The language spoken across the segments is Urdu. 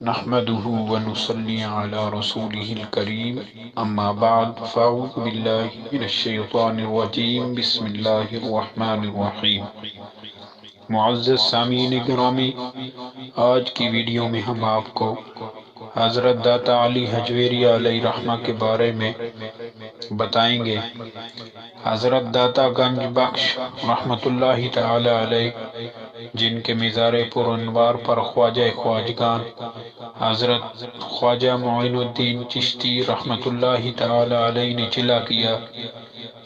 نحمده ونصلي على رسوله الكريم اما بعد فاعوذ بالله من الشیطان الرجیم بسم اللہ الرحمن الرحیم۔ معزز سامعین گرامی، آج کی ویڈیو میں ہم آپ کو حضرت داتا علی حجویری علیہ رحمہ کے بارے میں بتائیں گے۔ حضرت داتا گنج بخش رحمت اللہ تعالی علیہ، جن کے مزار پر انوار پر خواجہ خواجگان حضرت خواجہ معین الدین چشتی رحمت اللہ تعالی علیہ نے چلا کیا،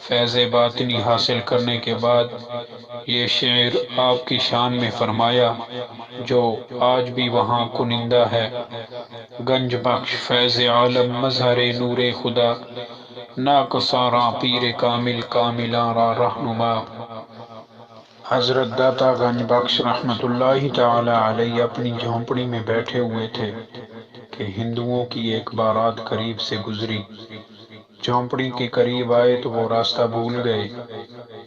فیض باطنی حاصل کرنے کے بعد یہ شعر آپ کی شان میں فرمایا جو آج بھی وہاں کنندہ ہے۔ گنج بخش فیض عالم مظہر نور خدا، ناقصاراں پیر کامل کاملاں را رہنما۔ حضرت داتا گنج بخش رحمت اللہ تعالی علیہ اپنی جھونپڑی میں بیٹھے ہوئے تھے کہ ہندوؤں کی ایک بارات قریب سے گزری۔ جھونپڑی کے قریب آئے تو وہ راستہ بھول گئے۔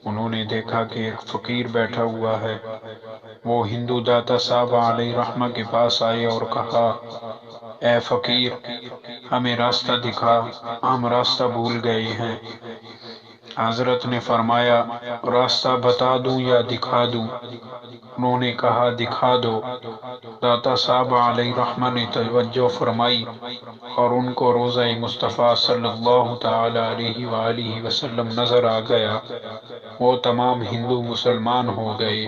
انہوں نے دیکھا کہ ایک فقیر بیٹھا ہوا ہے۔ وہ ہندو داتا صاحب علیہ رحمہ کے پاس آئے اور کہا، اے فقیر، ہمیں راستہ دکھا، ہم راستہ بھول گئے ہیں۔ حضرت نے فرمایا، راستہ بتا دوں یا دکھا دوں؟ انہوں نے کہا، دکھا دو۔ داتا صاحب علیہ رحمہ نے توجہ فرمائی اور ان کو روضہ مصطفیٰ صلی اللہ تعالی علیہ وآلہ وسلم نظر آ گیا۔ وہ تمام ہندو مسلمان ہو گئے۔